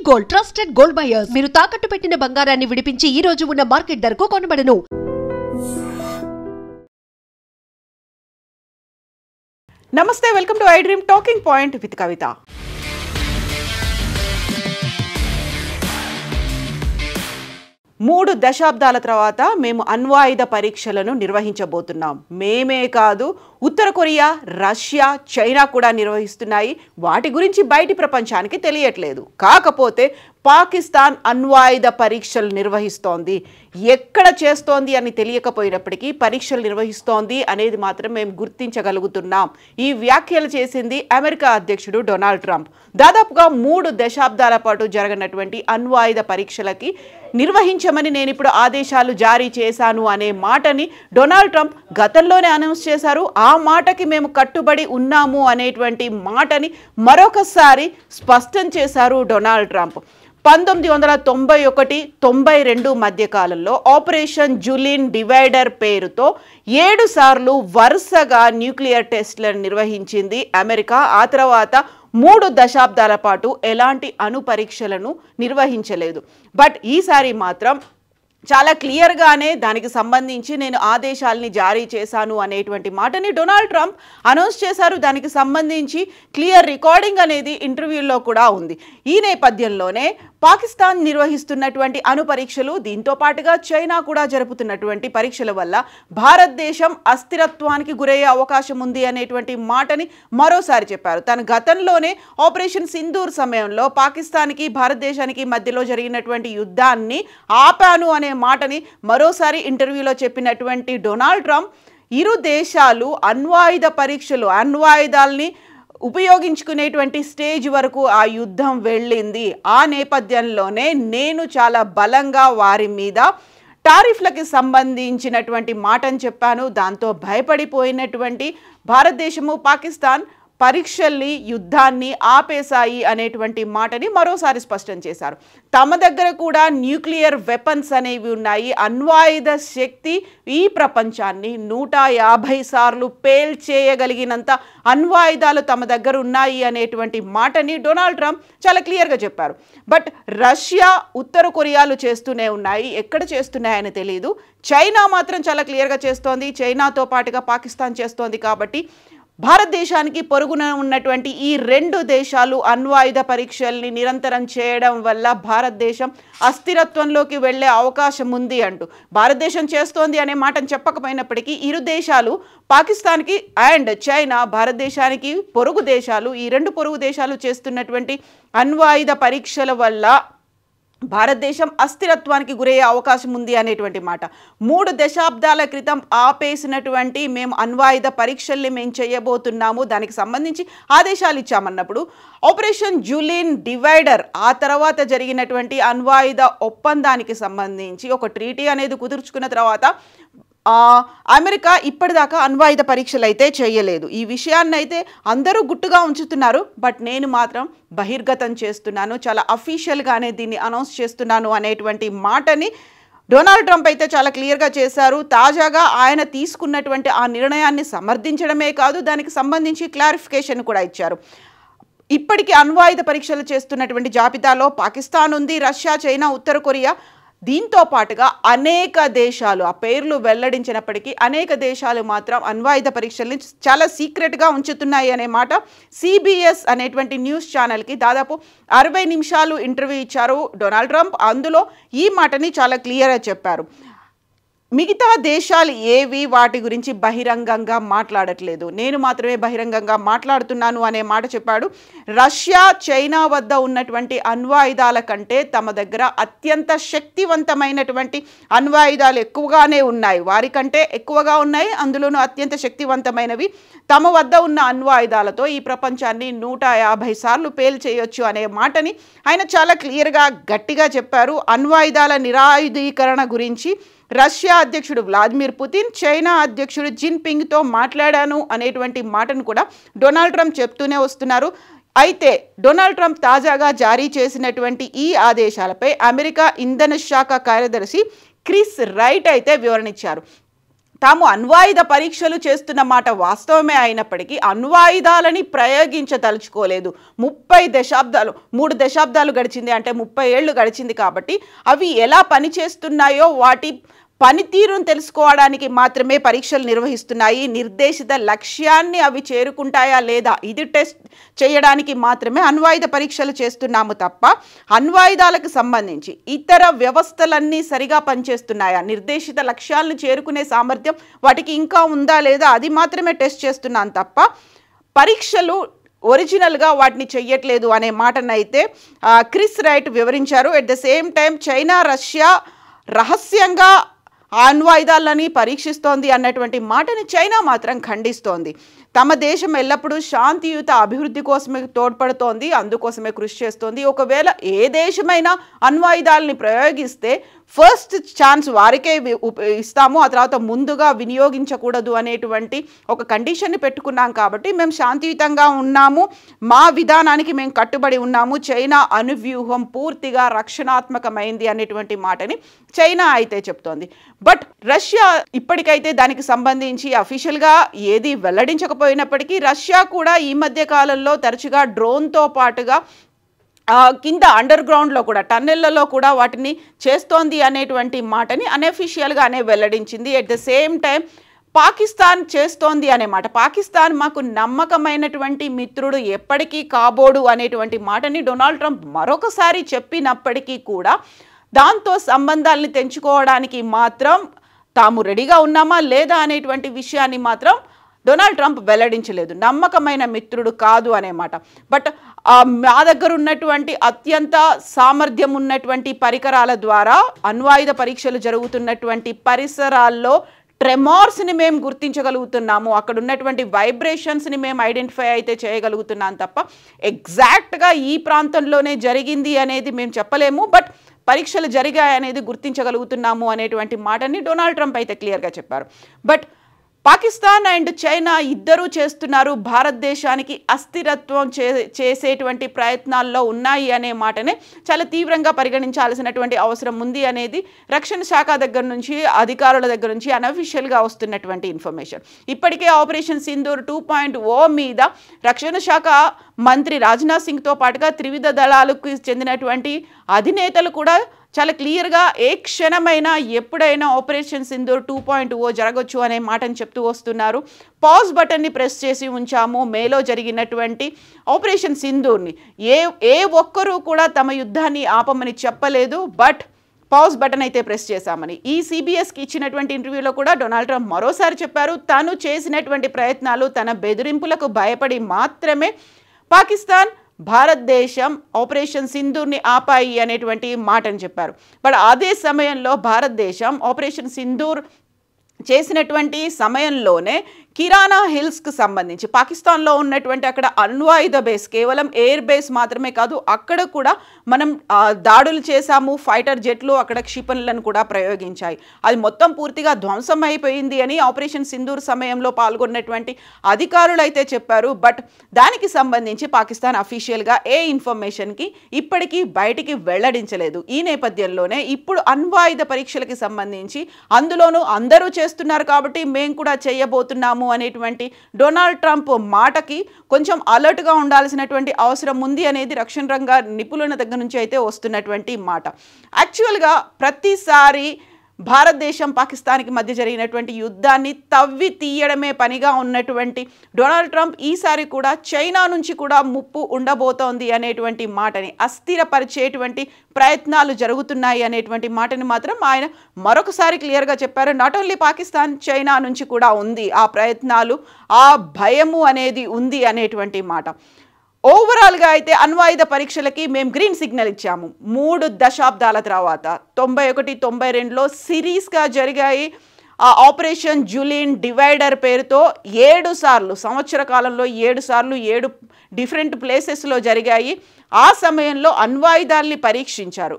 Gold trusted gold buyers మీరు తాకట్టు పెట్టిన బంగారాన్ని విడిపించి ఈ రోజు ఉన్న మార్కెట్ ధరకు కొనబడను. నమస్తే, welcome to iDream talking point with Kavitha. మూడు దశాబ్దాల తర్వాత మేము అణ్వాయుధ పరీక్షలను నిర్వహించబోతున్నాం. మేమే కాదు, ఉత్తర కొరియా, రష్యా, చైనా కూడా నిర్వహిస్తున్నాయి. వాటి గురించి బయటి ప్రపంచానికి తెలియట్లేదు. కాకపోతే పాకిస్తాన్ అణ్వాయుధ పరీక్షలు నిర్వహిస్తోంది. ఎక్కడ చేస్తోంది అని తెలియకపోయినప్పటికీ పరీక్షలు నిర్వహిస్తోంది అనేది మాత్రం మేము గుర్తించగలుగుతున్నాం. ఈ వ్యాఖ్యలు చేసింది అమెరికా అధ్యక్షుడు డొనాల్డ్ ట్రంప్. దాదాపుగా 3 దశాబ్దాల పాటు జరగనటువంటి అణ్వాయుధ పరీక్షలకి నిర్వహించమని నేను ఇప్పుడు ఆదేశాలు జారీ చేశాను అనే మాటని డొనాల్డ్ ట్రంప్ గతంలోనే అనౌన్స్ చేశారు. ఆ మాటకి మేము కట్టుబడి ఉన్నాము అనేటువంటి మాటని మరొకసారి స్పష్టం చేశారు డొనాల్డ్ ట్రంప్. 1991-92 మధ్య కాలంలో ఆపరేషన్ జులిన్ డివైడర్ పేరుతో 7 సార్లు వరుసగా న్యూక్లియర్ టెస్ట్లను నిర్వహించింది అమెరికా. ఆ తర్వాత 3 దశాబ్దాల పాటు ఎలాంటి అణు పరీక్షలను నిర్వహించలేదు. బట్ ఈసారి మాత్రం చాలా క్లియర్గానే దానికి సంబంధించి నేను ఆదేశాలని జారీ చేశాను అనేటువంటి మాటని డొనాల్డ్ ట్రంప్ అనౌన్స్ చేశారు. దానికి సంబంధించి క్లియర్ రికార్డింగ్ అనేది ఇంటర్వ్యూల్లో కూడా ఉంది. ఈ నేపథ్యంలోనే పాకిస్తాన్ నిర్వహిస్తున్నటువంటి అణు పరీక్షలు, దీంతో పాటుగా చైనా కూడా జరుపుతున్నటువంటి పరీక్షల వల్ల భారతదేశం అస్థిరత్వానికి గురయ్యే అవకాశం ఉంది అనేటువంటి మాటని మరోసారి చెప్పారు. తన గతంలోనే ఆపరేషన్ సింధూర్ సమయంలో పాకిస్తాన్కి భారతదేశానికి మధ్యలో జరిగినటువంటి యుద్ధాన్ని ఆపాను అనే మాటని మరోసారి ఇంటర్వ్యూలో చెప్పినటువంటి డొనాల్డ్ ట్రంప్ ఇరు దేశాలు అణ్వాయుధ పరీక్షలు, అణ్వాయుధాలని ఉపయోగించుకునేటువంటి స్టేజ్ వరకు ఆ యుద్ధం వెళ్ళింది. ఆ నేపథ్యంలోనే నేను చాలా బలంగా వారి మీద టారిఫ్లకి సంబంధించినటువంటి మాటను చెప్పాను. దాంతో భయపడిపోయినటువంటి భారతదేశము, పాకిస్తాన్ పరీక్షల్ని, యుద్ధాన్ని ఆపేశాయి అనేటువంటి మాటని మరోసారి స్పష్టం చేశారు. తమ దగ్గర కూడా న్యూక్లియర్ వెపన్స్ అనేవి ఉన్నాయి. అణ్వాయుధ శక్తి ఈ ప్రపంచాన్ని 150 సార్లు పేల్చేయగలిగినంత అణ్వాయుధాలు తమ దగ్గర ఉన్నాయి అనేటువంటి మాటని డొనాల్డ్ ట్రంప్ చాలా క్లియర్గా చెప్పారు. బట్ రష్యా, ఉత్తర కొరియాలు చేస్తూనే ఉన్నాయి. ఎక్కడ చేస్తున్నాయని తెలియదు. చైనా మాత్రం చాలా క్లియర్గా చేస్తోంది. చైనాతో పాటుగా పాకిస్తాన్ చేస్తోంది. కాబట్టి భారతదేశానికి పొరుగున ఉన్నటువంటి ఈ 2 దేశాలు అణ్వాయుధ పరీక్షల్ని నిరంతరం చేయడం వల్ల భారతదేశం అస్థిరత్వంలోకి వెళ్ళే అవకాశం ఉంది అంటూ భారతదేశం చేస్తోంది అనే మాటను చెప్పకపోయినప్పటికీ ఇరు దేశాలు, పాకిస్తాన్కి అండ్ చైనా, భారతదేశానికి పొరుగు దేశాలు, ఈ 2 పొరుగు దేశాలు చేస్తున్నటువంటి అణ్వాయుధ పరీక్షల వల్ల భారతదేశం అస్థిరత్వానికి గురయ్యే అవకాశం ఉంది అనేటువంటి మాట. 3 దశాబ్దాల క్రితం ఆపేసినటువంటి మేము అణ్వాయుధ పరీక్షల్ని మేము చేయబోతున్నాము, దానికి సంబంధించి ఆదేశాలు ఇచ్చామన్నప్పుడు ఆపరేషన్ జులిన్ డివైడర్, ఆ తర్వాత జరిగినటువంటి అణ్వాయుధ ఒప్పందానికి సంబంధించి ఒక ట్రీటీ అనేది కుదుర్చుకున్న తర్వాత అమెరికా ఇప్పటిదాకా అణ్వాయుధ పరీక్షలు అయితే చేయలేదు. ఈ విషయాన్ని అయితే అందరూ గుట్టుగా ఉంచుతున్నారు. బట్ నేను మాత్రం బహిర్గతం చేస్తున్నాను, చాలా అఫీషియల్గానే దీన్ని అనౌన్స్ చేస్తున్నాను అనేటువంటి మాటని డొనాల్డ్ ట్రంప్ అయితే చాలా క్లియర్గా చేశారు. తాజాగా ఆయన తీసుకున్నటువంటి ఆ నిర్ణయాన్ని సమర్థించడమే కాదు, దానికి సంబంధించి క్లారిఫికేషన్ కూడా ఇచ్చారు. ఇప్పటికీ అణ్వాయుధ పరీక్షలు చేస్తున్నటువంటి జాబితాలో పాకిస్తాన్ ఉంది, రష్యా, చైనా, ఉత్తర కొరియా. దీంతో పాటుగా అనేక దేశాలు, ఆ పేర్లు వెల్లడించినప్పటికీ అనేక దేశాలు మాత్రం అణ్వాయుధ పరీక్షల్ని చాలా సీక్రెట్గా ఉంచుతున్నాయి అనే మాట CBS అనేటువంటి న్యూస్ ఛానల్కి దాదాపు 60 నిమిషాలు ఇంటర్వ్యూ ఇచ్చారు డొనాల్డ్ ట్రంప్. అందులో ఈ మాటని చాలా క్లియర్గా చెప్పారు. మిగతా దేశాలు ఏవి వాటి గురించి బహిరంగంగా మాట్లాడట్లేదు, నేను మాత్రమే బహిరంగంగా మాట్లాడుతున్నాను అనే మాట చెప్పాడు. రష్యా, చైనా వద్ద ఉన్నటువంటి అణ్వాయుధాల కంటే తమ దగ్గర అత్యంత శక్తివంతమైనటువంటి అణ్వాయుధాలు ఎక్కువగానే ఉన్నాయి, వారికంటే ఎక్కువగా ఉన్నాయి, అందులోనూ అత్యంత శక్తివంతమైనవి. తమ వద్ద ఉన్న అణ్వాయుధాలతో ఈ ప్రపంచాన్ని 150 సార్లు పేల్చేయొచ్చు అనే మాటని ఆయన చాలా క్లియర్గా, గట్టిగా చెప్పారు. అణ్వాయుధాల నిరాయుధీకరణ గురించి రష్యా అధ్యక్షుడు వ్లాదిమిర్ పుతిన్, చైనా అధ్యక్షుడు జిన్పింగ్తో మాట్లాడాను అనేటువంటి మాటను కూడా డొనాల్డ్ ట్రంప్ చెప్తూనే వస్తున్నారు. అయితే డొనాల్డ్ ట్రంప్ తాజాగా జారీ చేసినటువంటి ఈ ఆదేశాలపై అమెరికా ఇంధన శాఖ కార్యదర్శి క్రిస్ రైట్ అయితే వివరణ ఇచ్చారు. తాము అణ్వాయుధ పరీక్షలు చేస్తున్న మాట వాస్తవమే అయినప్పటికీ అణ్వాయుధాలని ప్రయోగించదలుచుకోలేదు. 3 దశాబ్దాలు గడిచింది, అంటే 30 ఏళ్ళు గడిచింది. కాబట్టి అవి ఎలా పనిచేస్తున్నాయో వాటి పనితీరును తెలుసుకోవడానికి మాత్రమే పరీక్షలు నిర్వహిస్తున్నాయి. నిర్దేశిత లక్ష్యాన్ని అవి చేరుకుంటాయా లేదా ఇది టెస్ట్ చేయడానికి మాత్రమే అణ్వాయుధ పరీక్షలు చేస్తున్నాము తప్ప అణ్వాయుధాలకు సంబంధించి ఇతర వ్యవస్థలన్నీ సరిగా పనిచేస్తున్నాయా, నిర్దేశిత లక్ష్యాలను చేరుకునే సామర్థ్యం వాటికి ఇంకా ఉందా లేదా అది మాత్రమే టెస్ట్ చేస్తున్నాను తప్ప పరీక్షలు ఒరిజినల్గా వాటిని చెయ్యట్లేదు అనే మాటనైతే క్రిస్ రైట్ వివరించారు. At the same time China, Russia రహస్యంగా అణ్వాయుధాలని పరీక్షిస్తోంది అన్నటువంటి మాటని చైనా మాత్రం ఖండిస్తోంది. తమ దేశం ఎల్లప్పుడూ శాంతియుత అభివృద్ధి కోసమే తోడ్పడుతోంది, అందుకోసమే కృషి చేస్తోంది. ఒకవేళ ఏ దేశమైనా అణ్వాయుధాలని ప్రయోగిస్తే ఫస్ట్ ఛాన్స్ వారికే ఇస్తాము, ఆ తర్వాత ముందుగా వినియోగించకూడదు అనేటువంటి ఒక కండిషన్ని పెట్టుకున్నాం. కాబట్టి మేము శాంతియుతంగా ఉన్నాము, మా విధానానికి మేము కట్టుబడి ఉన్నాము, చైనా అణువ్యూహం పూర్తిగా రక్షణాత్మకమైంది అనేటువంటి మాటని చైనా అయితే చెప్తోంది. బట్ రష్యా ఇప్పటికైతే దానికి సంబంధించి అఫీషియల్గా ఏది వెల్లడించకపోయినప్పటికీ రష్యా కూడా ఈ మధ్య కాలంలో తరచుగా డ్రోన్తో పాటుగా కింద అండర్ గ్రౌండ్లో కూడా టన్నెళ్లలో కూడా వాటిని చేస్తోంది అనేటువంటి మాటని అన్అఫీషియల్గానే వెల్లడించింది. At the same time Pakistan చేస్తోంది అనే మాట, పాకిస్తాన్ మాకు నమ్మకమైనటువంటి మిత్రుడు ఎప్పటికీ కాబోడు అనేటువంటి మాటని డొనాల్డ్ ట్రంప్ మరొకసారి చెప్పినప్పటికీ కూడా దాంతో సంబంధాలని తెంచుకోవడానికి మాత్రం తాము రెడీగా ఉన్నామా లేదా అనేటువంటి విషయాన్ని మాత్రం డొనాల్డ్ ట్రంప్ వెల్లడించలేదు. నమ్మకమైన మిత్రుడు కాదు అనే మాట. బట్ మా దగ్గర ఉన్నటువంటి అత్యంత సామర్థ్యం ఉన్నటువంటి పరికరాల ద్వారా అణ్వాయుధ పరీక్షలు జరుగుతున్నటువంటి పరిసరాల్లో ట్రెమార్స్ని మేము గుర్తించగలుగుతున్నాము, అక్కడ ఉన్నటువంటి వైబ్రేషన్స్ని మేము ఐడెంటిఫై అయితే చేయగలుగుతున్నాం తప్ప ఎగ్జాక్ట్గా ఈ ప్రాంతంలోనే జరిగింది అనేది మేము చెప్పలేము, బట్ పరీక్షలు జరిగాయనేది గుర్తించగలుగుతున్నాము అనేటువంటి మాటని డొనాల్డ్ ట్రంప్ అయితే క్లియర్గా చెప్పారు. బట్ పాకిస్తాన్ అండ్ చైనా ఇద్దరూ చేస్తున్నారు, భారతదేశానికి అస్థిరత్వం చేసేటువంటి ప్రయత్నాల్లో ఉన్నాయి అనే మాటనే చాలా తీవ్రంగా పరిగణించాల్సినటువంటి అవసరం ఉంది అనేది రక్షణ శాఖ దగ్గర నుంచి అధికారుల దగ్గర నుంచి అన్అఫీషియల్గా వస్తున్నటువంటి ఇన్ఫర్మేషన్. ఇప్పటికే ఆపరేషన్ సింధూర్ 2.0 మీద రక్షణ శాఖ మంత్రి రాజ్నాథ్ సింగ్తో పాటుగా త్రివిధ దళాలకు చెందినటువంటి అధినేతలు కూడా చాలా క్లియర్గా ఏ క్షణమైనా ఎప్పుడైనా ఆపరేషన్ సింధూర్ 2.0 జరగవచ్చు అనే మాటను చెప్తూ వస్తున్నారు. పాజ్ బటన్ని ప్రెస్ చేసి ఉంచాము మేలో జరిగినటువంటి ఆపరేషన్ సింధూర్ని. ఏ ఒక్కరూ కూడా తమ యుద్ధాన్ని ఆపమని చెప్పలేదు, బట్ పాజ్ బటన్ అయితే ప్రెస్ చేశామని. ఈ CBSకి ఇచ్చినటువంటి ఇంటర్వ్యూలో కూడా డొనాల్డ్ ట్రంప్ మరోసారి చెప్పారు, తను చేసినటువంటి ప్రయత్నాలు తన బెదిరింపులకు భయపడి మాత్రమే పాకిస్తాన్ భారతదేశం ఆపరేషన్ సింధూర్ని ఆపాయి అనేటువంటి మాటను చెప్పారు. బట్ అదే సమయంలో భారతదేశం ఆపరేషన్ సింధూర్ చేసినటువంటి సమయంలోనే కిరానా హిల్స్కి సంబంధించి పాకిస్తాన్లో ఉన్నటువంటి అక్కడ అణ్వాయుధ బేస్, కేవలం ఎయిర్ బేస్ మాత్రమే కాదు, అక్కడ కూడా మనం దాడులు చేశాము, ఫైటర్ జెట్లు అక్కడ క్షిపణులను కూడా ప్రయోగించాయి, అది మొత్తం పూర్తిగా ధ్వంసం అయిపోయింది అని ఆపరేషన్ సింధూర్ సమయంలో పాల్గొన్నటువంటి అధికారులు అయితే చెప్పారు. బట్ దానికి సంబంధించి పాకిస్తాన్ అఫీషియల్గా ఏ ఇన్ఫర్మేషన్కి ఇప్పటికీ బయటికి వెల్లడించలేదు. ఈ నేపథ్యంలోనే ఇప్పుడు అణ్వాయుధ పరీక్షలకి సంబంధించి అందులోనూ అందరూ చేస్తున్నారు కాబట్టి మేము కూడా చేయబోతున్నాము అనేటువంటి డొనాల్డ్ ట్రంప్ మాటకి కొంచెం అలర్ట్గా ఉండాల్సినటువంటి అవసరం ఉంది అనేది రక్షణ రంగ నిపుణుల దగ్గర నుంచి అయితే వస్తున్నటువంటి మాట. యాక్చువల్గా ప్రతిసారి భారతదేశం పాకిస్తాన్కి మధ్య జరిగినటువంటి యుద్ధాన్ని తవ్వి తీయడమే పనిగా ఉన్నటువంటి డొనాల్డ్ ట్రంప్ ఈసారి కూడా చైనా నుంచి కూడా ముప్పు ఉండబోతోంది అనేటువంటి మాటని, అస్థిరపరిచేటువంటి ప్రయత్నాలు జరుగుతున్నాయి అనేటువంటి మాటని మాత్రం ఆయన మరొకసారి క్లియర్గా చెప్పారు. నాట్ ఓన్లీ పాకిస్తాన్, చైనా నుంచి కూడా ఉంది ఆ ప్రయత్నాలు, ఆ భయము అనేది ఉంది అనేటువంటి మాట. ఓవరాల్గా అయితే అణ్వాయుధ పరీక్షలకి మేము గ్రీన్ సిగ్నల్ ఇచ్చాము. 3 దశాబ్దాల తర్వాత 91-92లో సిరీస్గా జరిగాయి. ఆ ఆపరేషన్ జులిన్ డివైడర్ పేరుతో 7 సార్లు, సంవత్సర కాలంలో 7 సార్లు 7 డిఫరెంట్ ప్లేసెస్లో జరిగాయి. ఆ సమయంలో అణ్వాయుధాల్ని పరీక్షించారు,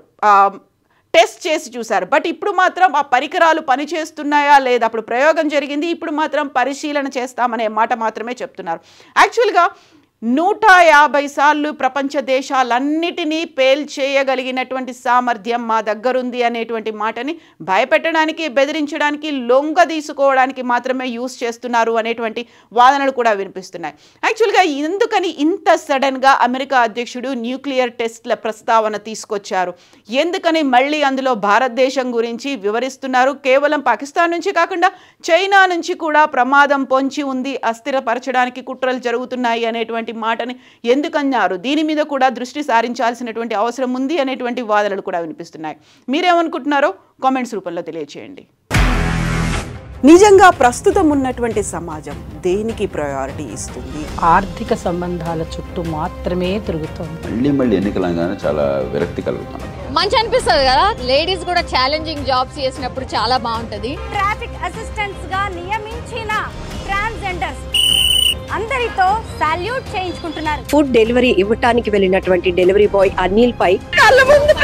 టెస్ట్ చేసి చూశారు. బట్ ఇప్పుడు మాత్రం ఆ పరికరాలు పనిచేస్తున్నాయా లేదా, అప్పుడు ప్రయోగం జరిగింది, ఇప్పుడు మాత్రం పరిశీలన చేస్తామనే మాట మాత్రమే చెప్తున్నారు. యాక్చువల్గా 150 సార్లు ప్రపంచ దేశాలన్నిటినీ పేల్చేయగలిగినటువంటి సామర్థ్యం మా దగ్గరుంది అనేటువంటి మాటని భయపెట్టడానికి, బెదిరించడానికి, లొంగ తీసుకోవడానికి మాత్రమే యూజ్ చేస్తున్నారు అనేటువంటి వాదనలు కూడా వినిపిస్తున్నాయి. యాక్చువల్గా ఎందుకని ఇంత సడన్గా అమెరికా అధ్యక్షుడు న్యూక్లియర్ టెస్ట్ల ప్రస్తావన తీసుకొచ్చారు? ఎందుకని మళ్ళీ అందులో భారతదేశం గురించి వివరిస్తున్నారు? కేవలం పాకిస్తాన్ నుంచి కాకుండా చైనా నుంచి కూడా ప్రమాదం పొంచి ఉంది, అస్థిరపరచడానికి కుట్రలు జరుగుతున్నాయి అనేటువంటి మాటని ఎందుకన్నారు? దీని మీద కూడా దృష్టి సారించాల్సినటువంటి అవసరం ఉంది అనేటువంటి వాదనలు కూడా వినిపిస్తున్నాయి. మీరేమనుకుంటున్నారో కామెంట్స్ రూపంలో తెలియజేయండి. నిజంగా ప్రస్తుతం ఉన్నటువంటి సమాజం దేనికి ప్రయారిటీ ఇస్తుంది? ఆర్థిక సంబంధాల చుట్టూ మాత్రమే తిరుగుతుంది. మళ్ళీ ఎన్నికలంగానే చాలా విరక్తి కలుగుతాను. మంచి అనిపిస్తుంది కదా, లేడీస్ కూడా ఛాలెంజింగ్ జాబ్స్ చేసినప్పుడు చాలా బాగుంటది. ట్రాఫిక్ అసిస్టెంట్స్ గా నియమించిన ట్రాన్స్జెండర్స్ అందరితో సాల్యూట్ చేయించుకుంటున్నారు. ఫుడ్ డెలివరీ ఇవ్వటానికి వెళ్ళినటువంటి డెలివరీ బాయ్ అనిల్ పై కళ్ళ ముందు